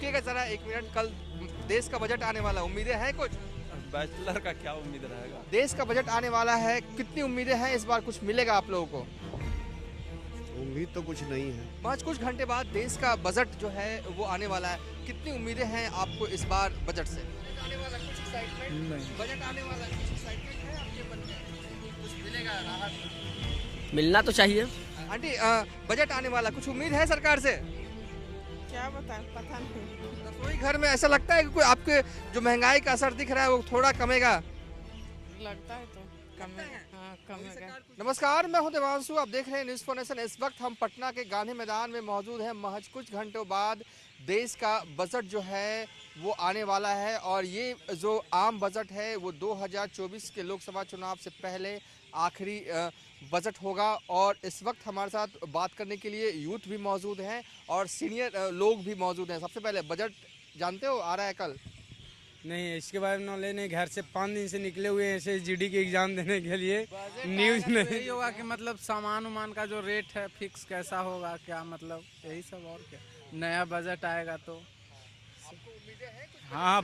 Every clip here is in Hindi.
रुकिएगा जरा एक मिनट। कल देश का बजट आने वाला, उम्मीदें हैं कुछ? बैचलर का क्या उम्मीद रहेगा। देश का बजट आने वाला है, कितनी उम्मीदें हैं इस बार कुछ मिलेगा आप लोगों को? उम्मीद तो कुछ नहीं है। महज कुछ घंटे बाद देश का बजट जो है वो आने वाला है, कितनी उम्मीदें हैं आपको इस बार बजट से? बजट आने वाला, कुछ एक्साइटमेंट? नहीं। बजट आने वाला, कुछ एक्साइटमेंट है आपके मन में? कुछ मिलेगा राहत? मिलना तो चाहिए। आंटी बजट आने वाला, कुछ उम्मीद है सरकार से? क्या बताएं, पता नहीं। रसोई घर में ऐसा लगता है कि कोई आपके जो महंगाई का असर दिख रहा है वो थोड़ा कमेगा? लगता है तो कमेगा। हाँ, कमेगा। नमस्कार, मैं हूं देवांशु, आप देख रहे हैं न्यूज़ फॉर नेशन। इस वक्त हम पटना के गांधी मैदान में मौजूद हैं। महज कुछ घंटों बाद देश का बजट जो है वो आने वाला है और ये जो आम बजट है वो 2024 के लोकसभा चुनाव से पहले आखिरी बजट होगा। और इस वक्त हमारे साथ बात करने के लिए यूथ भी मौजूद हैं और सीनियर लोग भी मौजूद हैं। सबसे पहले बजट जानते हो आ रहा है कल? नहीं, इसके बारे में नॉलेज नहीं। घर से 5 दिन से निकले हुए हैं ऐसे जीडी के एग्जाम देने के लिए। न्यूज़ नहीं। यही होगा कि मतलब सामान उमान का जो रेट है फिक्स कैसा होगा, क्या मतलब यही सब। और क्या नया बजट आएगा तो हाँ,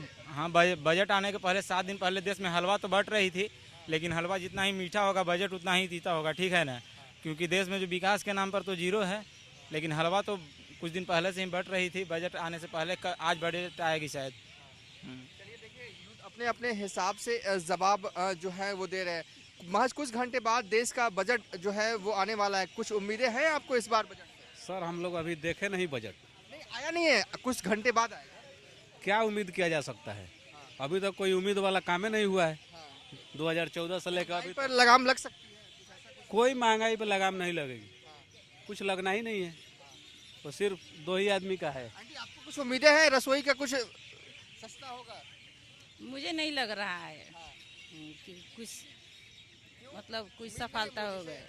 बजट आने के पहले 7 दिन पहले देश में हलवा तो बट रही थी, लेकिन हलवा जितना ही मीठा होगा बजट उतना ही तीता होगा, ठीक है ना। क्योंकि देश में जो विकास के नाम पर तो जीरो है, लेकिन हलवा तो कुछ दिन पहले से ही बट रही थी। बजट आने से पहले आज बजट आएगी शायद। अपने अपने हिसाब से जवाब जो है वो दे रहे हैं। महज कुछ घंटे बाद देश का बजट जो है वो आने वाला है, कुछ उम्मीदें हैं आपको इस बार बजट से? सर हम लोग अभी देखे नहीं बजट। नहीं आया नहीं है, कुछ घंटे बाद आएगा। क्या उम्मीद किया जा सकता है? अभी तक कोई उम्मीद वाला काम ही नहीं हुआ है। 2014 से लेकर अभी पर लगाम लग सकती है? कोई महंगाई पर लगाम नहीं लगेगी, कुछ लगना ही नहीं है। तो सिर्फ 2 ही आदमी का है। आंटी आपको कुछ उम्मीदें हैं रसोई का कुछ सस्ता होगा? मुझे नहीं लग रहा है कि कुछ मतलब कुछ सफलता हो गए।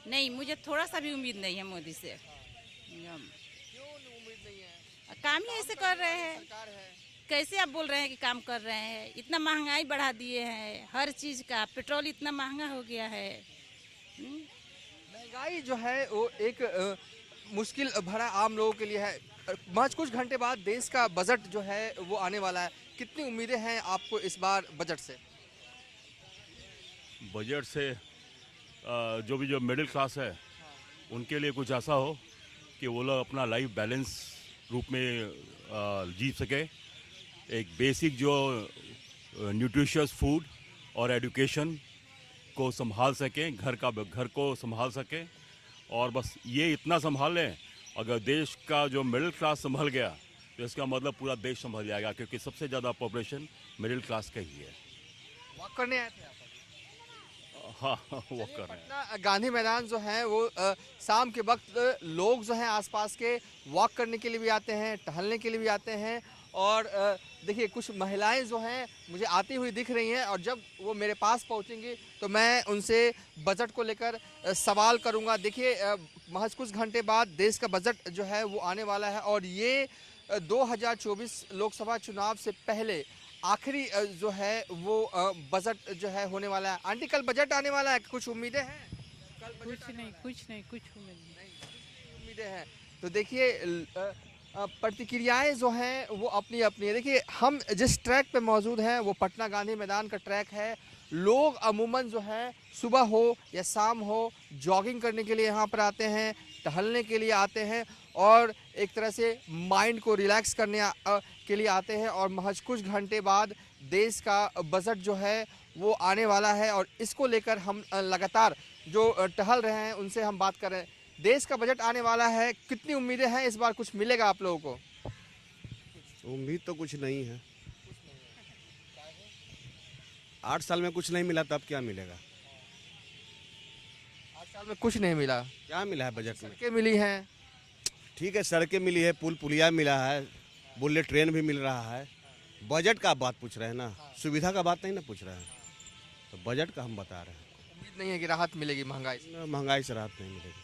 नहीं, मुझे थोड़ा सा भी उम्मीद नहीं है मोदी से। क्यों उम्मीद नहीं है? काम ही ऐसे कर रहे हैं। सरकार है। कैसे आप बोल रहे हैं कि काम कर रहे हैं? इतना महंगाई बढ़ा दिए हैं हर चीज़ का। पेट्रोल इतना महंगा हो गया है। महंगाई जो है वो एक मुश्किल भरा आम लोगों के लिए है। महज कुछ घंटे बाद देश का बजट जो है वो आने वाला है, कितनी उम्मीदें हैं आपको इस बार बजट से? बजट से जो मिडिल क्लास है उनके लिए कुछ ऐसा हो कि वो लोग अपना लाइफ बैलेंस रूप में जी सके। एक बेसिक जो न्यूट्रिशियस फूड और एजुकेशन को संभाल सकें, घर को संभाल सकें। और बस ये इतना संभाल लें, अगर देश का जो मिडिल क्लास संभल गया तो इसका मतलब पूरा देश संभल जाएगा, क्योंकि सबसे ज़्यादा पॉपुलेशन मिडिल क्लास का ही है। वॉक करने आए थे आप? हाँ, वॉक कर रहे हैं। पटना गांधी मैदान जो है वो शाम के वक्त लोग जो हैं आसपास के वॉक करने के लिए भी आते हैं, टहलने के लिए भी आते हैं। और देखिए कुछ महिलाएं जो हैं मुझे आती हुई दिख रही हैं और जब वो मेरे पास पहुंचेंगी तो मैं उनसे बजट को लेकर सवाल करूंगा। देखिए महज कुछ घंटे बाद देश का बजट जो है वो आने वाला है और ये 2024 लोकसभा चुनाव से पहले आखिरी जो है वो बजट जो है होने वाला है। आंटी कल बजट आने वाला है, कुछ उम्मीदें हैं? कल बजट कुछ नहीं, कुछ नहीं, कुछ उम्मीद नहीं। उम्मीदें हैं तो देखिए प्रतिक्रियाएं जो हैं वो अपनी अपनी है। देखिए हम जिस ट्रैक पे मौजूद हैं वो पटना गांधी मैदान का ट्रैक है। लोग अमूमन जो है सुबह हो या शाम हो जॉगिंग करने के लिए यहाँ पर आते हैं, टहलने के लिए आते हैं और एक तरह से माइंड को रिलैक्स करने के लिए आते हैं। और महज कुछ घंटे बाद देश का बजट जो है वो आने वाला है और इसको लेकर हम लगातार जो टहल रहे हैं उनसे हम बात कर रहे हैं। देश का बजट आने वाला है, कितनी उम्मीदें हैं इस बार कुछ मिलेगा आप लोगों को? उम्मीद तो कुछ नहीं है। 8 साल में कुछ नहीं मिला तब क्या मिलेगा? 8 साल में कुछ नहीं मिला? क्या मिला है बजट में? सड़कें मिली हैं, ठीक है, सड़कें मिली है, पुल पुलिया मिला है, बुलेट ट्रेन भी मिल रहा है। बजट का बात पूछ रहे हैं ना, सुविधा का बात नहीं ना पूछ रहे हैं। तो बजट का हम बता रहे हैं। उम्मीद नहीं है कि राहत मिलेगी महंगाई से? महंगाई से राहत नहीं मिलेगी।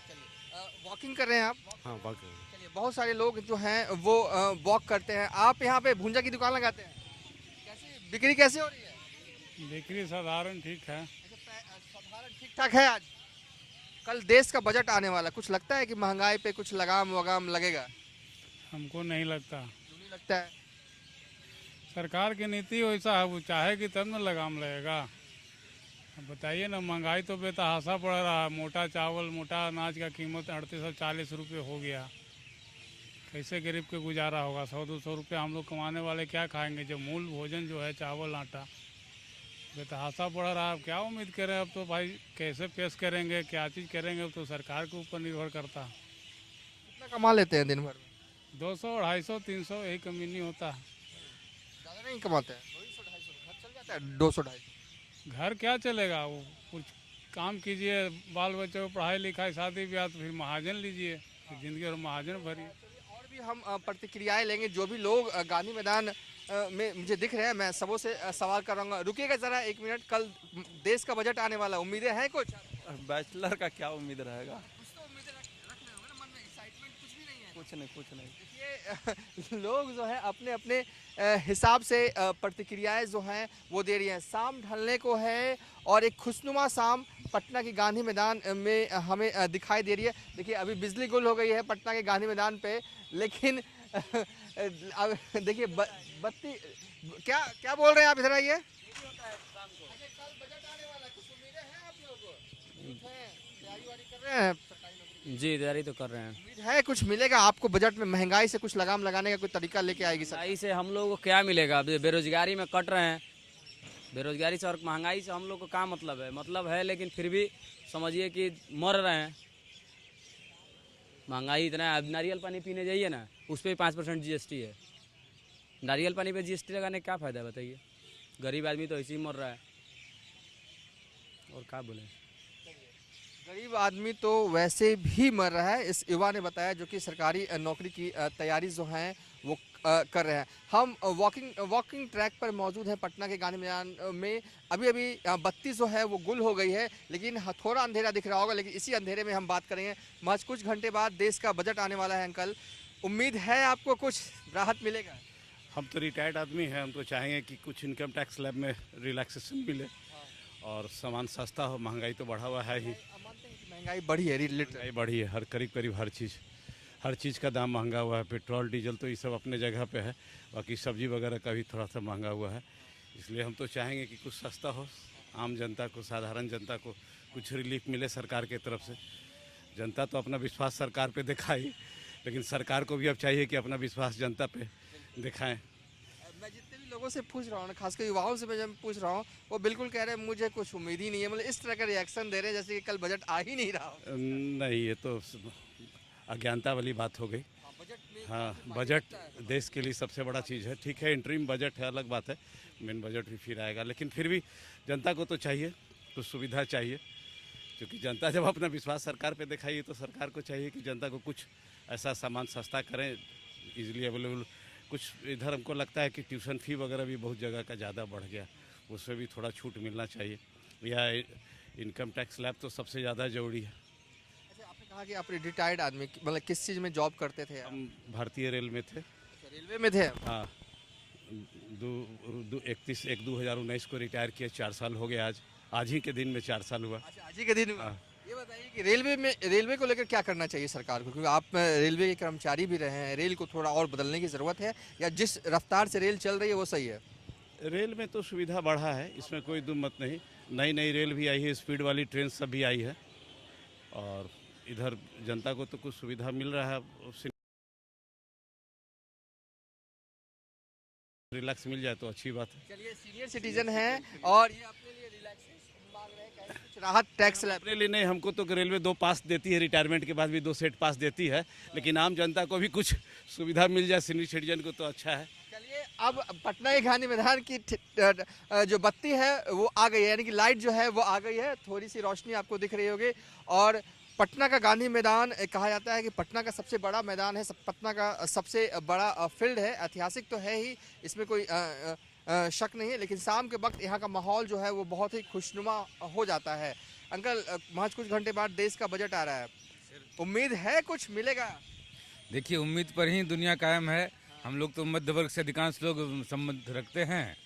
वॉकिंग कर रहे हैं आप? हाँ, वॉक। चलिए, बहुत सारे लोग जो हैं वो वॉक करते हैं। आप यहाँ पे भुंजा की दुकान लगाते हैं, कैसी बिक्री कैसी हो रही है? बिक्री साधारण ठीक है। साधारण ठीक ठाक है। आज कल देश का बजट आने वाला, कुछ लगता है कि महंगाई पे कुछ लगाम वगाम लगेगा? हमको नहीं लगता। लगता है? सरकार की नीति वैसा है, वो चाहेगी तब न लगाम लगेगा। अब बताइए ना, महंगाई तो बेतहाशा पड़ रहा है। मोटा चावल, मोटा अनाज का कीमत 3840 रुपये हो गया। कैसे गरीब के गुजारा होगा? 100-200 रुपये हम लोग कमाने वाले क्या खाएंगे जब मूल भोजन जो है चावल आटा बेतहाशा पड़ रहा है। अब क्या उम्मीद करें? अब तो भाई कैसे पेश करेंगे, क्या चीज़ करेंगे, अब तो सरकार के ऊपर निर्भर करता है। कितना कमा लेते हैं दिन भर में? 200, 250, 300 यही कमी नहीं होता है। ज़्यादा नहीं कमाते हैं? 200-250 घर चल जाता है? 200-250 घर क्या चलेगा? वो कुछ काम कीजिए, बाल बच्चों को पढ़ाई लिखाई शादी ब्याह, तो फिर महाजन लीजिए, फिर जिंदगी और महाजन भरिए। और भी हम प्रतिक्रियाएं लेंगे। जो भी लोग गांधी मैदान में मुझे दिख रहे हैं, मैं सबों से सवाल करूंगा। रुकिएगा ज़रा 1 मिनट। कल देश का बजट आने वाला, उम्मीदें हैं कुछ? बैचलर का क्या उम्मीद रहेगा? कुछ तो उम्मीदें रख रहे होंगे ना मन में, एक्साइटमेंट कुछ भी नहीं है? कुछ नहीं। देखिए लोग जो है अपने अपने हिसाब से प्रतिक्रियाएं जो हैं वो दे रही हैं। शाम ढलने को है और एक खुशनुमा शाम पटना की गांधी मैदान में हमें दिखाई दे रही है। देखिए अभी बिजली गुल हो गई है पटना के गांधी मैदान पे, लेकिन अब देखिए बत्ती क्या क्या बोल रहे हैं आप? इधर आइए। कल बजट आने वाला है, कुछ उम्मीदें हैं आप लोगों को? तैयारी वारी कर रहे हैं? जी, तैयारी तो कर रहे हैं। उम्मीद है कुछ मिलेगा आपको बजट में? महंगाई से कुछ लगाम लगाने का कोई तरीका लेके आएगी सरकार? महंगाई से हम लोग को क्या मिलेगा? बेरोजगारी में कट रहे हैं। बेरोजगारी से और महंगाई से हम लोग को क्या मतलब है? मतलब है, लेकिन फिर भी समझिए कि मर रहे हैं। महंगाई इतना है। अब नारियल पानी पीने जाइए ना, उस पर 5% GST है। नारियल पानी पे GST लगाने का क्या फ़ायदा है बताइए? गरीब आदमी तो ऐसे ही मर रहा है, और क्या बोले? गरीब आदमी तो वैसे भी मर रहा है, इस युवा ने बताया, जो कि सरकारी नौकरी की तैयारी जो है वो कर रहे हैं। हम वॉकिंग ट्रैक पर मौजूद हैं पटना के गांधी मैदान में। अभी बत्ती जो है वो गुल हो गई है, लेकिन थोड़ा अंधेरा दिख रहा होगा। लेकिन इसी अंधेरे में हम बात करेंगे। महज कुछ घंटे बाद देश का बजट आने वाला है। अंकल, उम्मीद है आपको कुछ राहत मिलेगा? हम तो रिटायर्ड आदमी हैं, हम तो चाहेंगे कि कुछ इनकम टैक्स स्लैब में रिलैक्सेशन मिले और सामान सस्ता हो। महंगाई तो बढ़ा हुआ है ही। महंगाई बढ़ी है, महंगाई बढ़ी है, हर करीब हर चीज़ का दाम महंगा हुआ है। पेट्रोल डीजल तो ये सब अपने जगह पे है, बाकी सब्जी वगैरह का भी थोड़ा सा महंगा हुआ है। इसलिए हम तो चाहेंगे कि कुछ सस्ता हो, आम जनता को, साधारण जनता को कुछ रिलीफ मिले सरकार के तरफ से। जनता तो अपना विश्वास सरकार पे दिखाई, लेकिन सरकार को भी अब चाहिए कि अपना विश्वास जनता पे दिखाएं। मैं जितने भी लोगों से पूछ रहा हूँ ना, खासकर युवाओं से मैं जब पूछ रहा हूँ, वो बिल्कुल कह रहे हैं मुझे कुछ उम्मीद ही नहीं है। मतलब इस तरह का रिएक्शन दे रहे हैं जैसे कि कल बजट आ ही नहीं रहा हो। नहीं, ये तो अज्ञानता वाली बात हो गई। हाँ, बजट देश के लिए सबसे बड़ा चीज़ है। ठीक है, इंटरिम बजट है, अलग बात है, मेन बजट भी फिर आएगा। लेकिन फिर भी जनता को तो चाहिए, कुछ सुविधा चाहिए, क्योंकि जनता जब अपना विश्वास सरकार पे दिखाई तो सरकार को चाहिए कि जनता को कुछ ऐसा सामान सस्ता करें, इजीली अवेलेबल। कुछ इधर हमको लगता है कि ट्यूशन फ़ी वगैरह भी बहुत जगह का ज़्यादा बढ़ गया, उसमें भी थोड़ा छूट मिलना चाहिए। या इनकम टैक्स स्लैब तो सबसे ज़्यादा ज़रूरी है। आपने कहा कि आप रिटायर्ड आदमी, मतलब किस चीज़ में जॉब करते थे? हम भारतीय रेल में थे। रेलवे में थे? हाँ, 31/1/2019 को रिटायर किया। 4 साल हो गए आज ही के दिन में 4 साल हुआ। अच्छा, आज ही के दिन में। ये बताइए कि रेलवे को लेकर क्या करना चाहिए सरकार को? क्योंकि आप रेलवे के कर्मचारी भी रहे हैं। रेल को थोड़ा और बदलने की ज़रूरत है, या जिस रफ्तार से रेल चल रही है वो सही है? रेल में तो सुविधा बढ़ा है, इसमें कोई दुम मत नहीं। नई रेल भी आई है, स्पीड वाली ट्रेन सब भी आई है, और इधर जनता को तो कुछ सुविधा मिल रहा है। रिलैक्स मिल जाए तो अच्छी बात है। चलिए, सीनियर सिटीजन हैं और ये अपने लिए रिलैक्सेशन मांग रहे हैं, कुछ राहत टैक्स स्लैब। अपने लिए नहीं, हमको तो रेलवे 2 पास देती है, रिटायरमेंट के बाद भी 2 सेट पास देती है, लेकिन आम जनता को भी कुछ सुविधा मिल जाए सीनियर सिटीजन को तो अच्छा है। चलिए, अब पटना के गांधी मैदान की जो बत्ती है वो आ गई है, यानी कि लाइट जो है वो आ गई है। थोड़ी सी रोशनी आपको दिख रही होगी। और पटना का गांधी मैदान कहा जाता है कि पटना का सबसे बड़ा मैदान है, पटना का सबसे बड़ा फील्ड है। ऐतिहासिक तो है ही, इसमें कोई शक नहीं है, लेकिन शाम के वक्त यहाँ का माहौल जो है वो बहुत ही खुशनुमा हो जाता है। अंकल, महज कुछ घंटे बाद देश का बजट आ रहा है, उम्मीद है कुछ मिलेगा? देखिए, उम्मीद पर ही दुनिया कायम है। हम लोग तो मध्य वर्ग से अधिकांश लोग संबंध रखते हैं।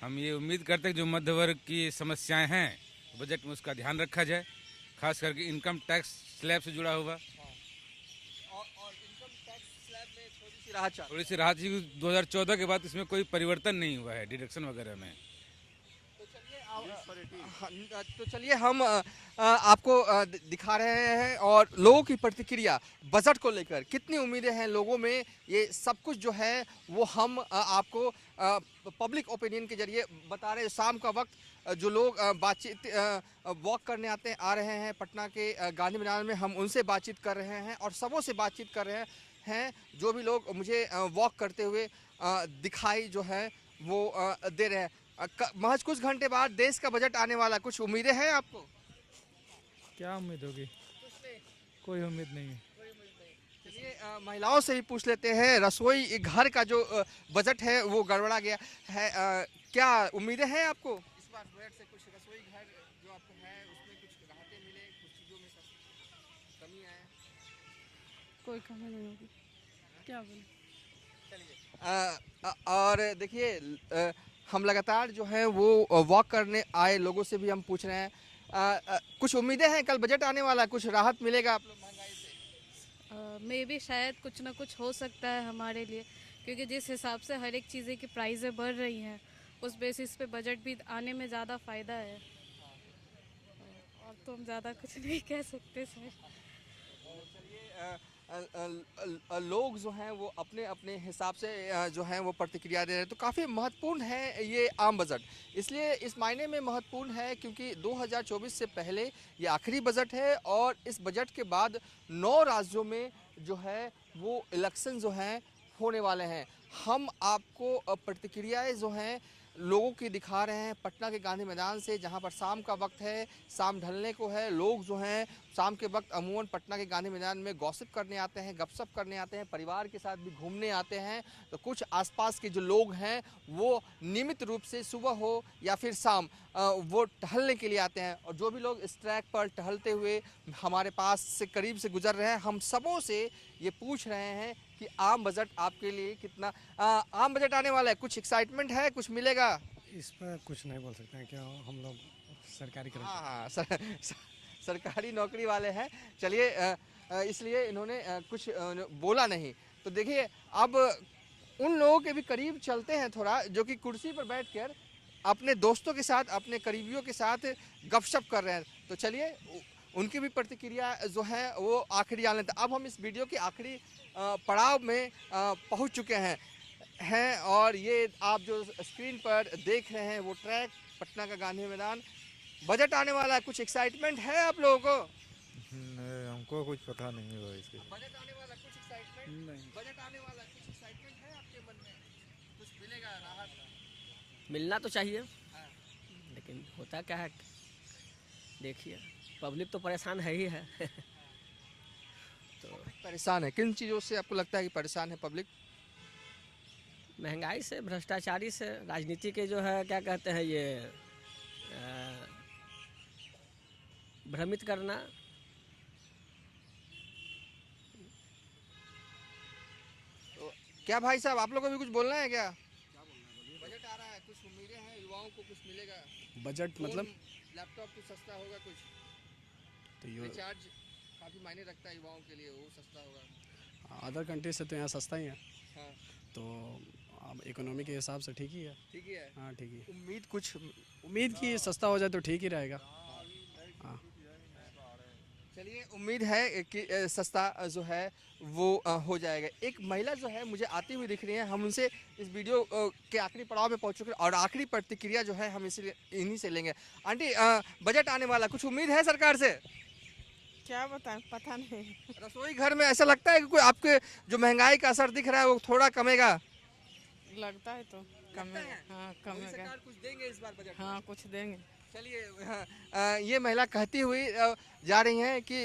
हम ये उम्मीद करते हैं कि जो मध्य वर्ग की समस्याएं हैं बजट में उसका ध्यान रखा जाए, खास करके इनकम टैक्स स्लैब से जुड़ा हुआ। और इनकम टैक्स स्लैब में थोड़ी सी सी राहत चाहते थोड़ी सी राहत जी 2014 के बाद इसमें कोई परिवर्तन नहीं हुआ है डिडक्शन वगैरह में। तो चलिए हम आपको दिखा रहे हैं और लोगों की प्रतिक्रिया बजट को लेकर कितनी उम्मीदें हैं लोगों में, ये सब कुछ जो है वो हम आपको पब्लिक ओपिनियन के जरिए बता रहे हैं। शाम का वक्त जो लोग बातचीत वॉक करने आ रहे हैं पटना के गांधी मैदान में, हम उनसे बातचीत कर रहे हैं और सबों से बातचीत कर रहे हैं। जो भी लोग मुझे वॉक करते हुए दिखाई जो है वो दे रहे हैं। महज कुछ घंटे बाद देश का बजट आने वाला, कुछ उम्मीदें हैं आपको? क्या उम्मीद होगी, कोई उम्मीद नहीं है। चलिए महिलाओं से भी पूछ लेते हैं। रसोई घर का जो बजट है वो गड़बड़ा गया है, क्या उम्मीदें हैं आपको इस बार बजट से? कुछ रसोई घर जो आपको है उसमें कुछ राहतें मिले, कुछ चीज़ों में कमी आए? कोई कमी नहीं होगी, क्या बोले। चलिए और देखिए हम लगातार जो है वो वॉक करने आए लोगों से भी हम पूछ रहे हैं कुछ उम्मीदें हैं कल बजट आने वाला, कुछ राहत मिलेगा आप लोग महंगाई से? मे भी शायद कुछ ना कुछ हो सकता है हमारे लिए, क्योंकि जिस हिसाब से हर एक चीज़ें की प्राइसें बढ़ रही हैं उस बेसिस पे बजट भी आने में ज़्यादा फ़ायदा है। और तो हम ज़्यादा कुछ नहीं कह सकते सर। लोग जो हैं वो अपने अपने हिसाब से जो हैं वो प्रतिक्रिया दे रहे हैं। तो काफ़ी महत्वपूर्ण है ये आम बजट, इसलिए इस मायने में महत्वपूर्ण है क्योंकि 2024 से पहले ये आखिरी बजट है और इस बजट के बाद 9 राज्यों में जो है वो इलेक्शन जो हैं होने वाले हैं। हम आपको प्रतिक्रियाएं जो हैं लोगों की दिखा रहे हैं पटना के गांधी मैदान से, जहां पर शाम का वक्त है, शाम ढलने को है। लोग जो हैं शाम के वक्त अमूमन पटना के गांधी मैदान में गॉसिप करने आते हैं, गपशप करने आते हैं, परिवार के साथ भी घूमने आते हैं। तो कुछ आसपास के जो लोग हैं वो नियमित रूप से सुबह हो या फिर शाम वो टहलने के लिए आते हैं। और जो भी लोग इस ट्रैक पर टहलते हुए हमारे पास से करीब से गुजर रहे हैं, हम सबों से ये पूछ रहे हैं कि आम बजट आपके लिए कितना आम बजट आने वाला है, कुछ एक्साइटमेंट है, कुछ मिलेगा? इस पर कुछ नहीं बोल सकते हैं, क्या हम लोग सरकारी कर्मचारी। हाँ सरकारी नौकरी वाले हैं। चलिए इसलिए इन्होंने कुछ बोला नहीं। तो देखिए अब उन लोगों के भी करीब चलते हैं थोड़ा, जो कि कुर्सी पर बैठकर अपने दोस्तों के साथ, अपने करीबियों के साथ गपशप कर रहे हैं। तो चलिए उनकी भी प्रतिक्रिया जो है वो आखिरी आने तक। अब हम इस वीडियो के आखिरी पड़ाव में पहुंच चुके हैं और ये आप जो स्क्रीन पर देख रहे हैं वो ट्रैक पटना का गांधी मैदान। बजट आने वाला है, कुछ एक्साइटमेंट है आप लोगों को? नहीं, हमको कुछ पता नहीं हुआ इसके। बजट आने वाला, कुछ एक्साइटमेंट नहीं। बजट आने वाला, कुछ एक्साइटमेंट है आपके मन में? कुछ मिलेगा राहत? मिलना तो चाहिए, लेकिन होता क्या है, देखिए पब्लिक तो परेशान है ही है। तो परेशान है किन चीज़ों से आपको लगता है कि परेशान है पब्लिक? महंगाई से, भ्रष्टाचारी से, राजनीति के जो है क्या कहते हैं ये भ्रमित करना। तो क्या भाई साहब आप लोगों को भी कुछ बोलना है क्या? बजट आ रहा है, कुछ उम्मीदें हैं युवाओं को, कुछ मिलेगा? बजट मतलब लैपटॉप तो सस्ता होगा, कुछ तो रिचार्ज काफ़ी मायने रखता है युवाओं के लिए, वो सस्ता होगा। अदर कंट्री से तो यहाँ सस्ता ही है, हाँ तो अब इकोनॉमी के हिसाब से ठीक ही है। ठीक ही है। हाँ ठीक ही। उम्मीद कुछ उम्मीद की सस्ता हो जाए तो ठीक ही रहेगा। हाँ चलिए उम्मीद है कि सस्ता जो है वो हो जाएगा। एक महिला जो है मुझे आती हुई दिख रही है, हम उनसे इस वीडियो के आखिरी पड़ाव में पहुंच चुके हैं और आखिरी प्रतिक्रिया जो है हम इन्हीं से लेंगे। आंटी बजट आने वाला, कुछ उम्मीद है सरकार से? क्या बताएं, पता नहीं। रसोई घर में ऐसा लगता है कि कोई आपके जो महंगाई का असर दिख रहा है वो थोड़ा कमेगा? लगता है तो कमेगा। हाँ कमेगा। सरकार कुछ देंगे इस बार बजट? हाँ कुछ देंगे। चलिए ये महिला कहती हुई जा रही हैं कि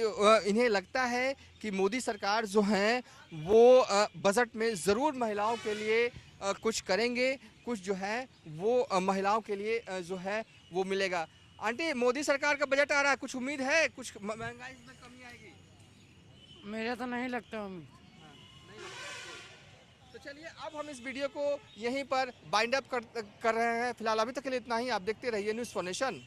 इन्हें लगता है कि मोदी सरकार जो है वो बजट में ज़रूर महिलाओं के लिए कुछ करेंगे, कुछ जो है वो महिलाओं के लिए जो है वो मिलेगा। आंटी मोदी सरकार का बजट आ रहा है, कुछ उम्मीद है, कुछ महंगाई में कमी आएगी? मेरा तो नहीं लगता उम्मीद। तो चलिए अब हम इस वीडियो को यहीं पर बाइंड अप कर रहे हैं। फिलहाल अभी तक के लिए इतना ही। आप देखते रहिए न्यूज़ फॉर नेशन।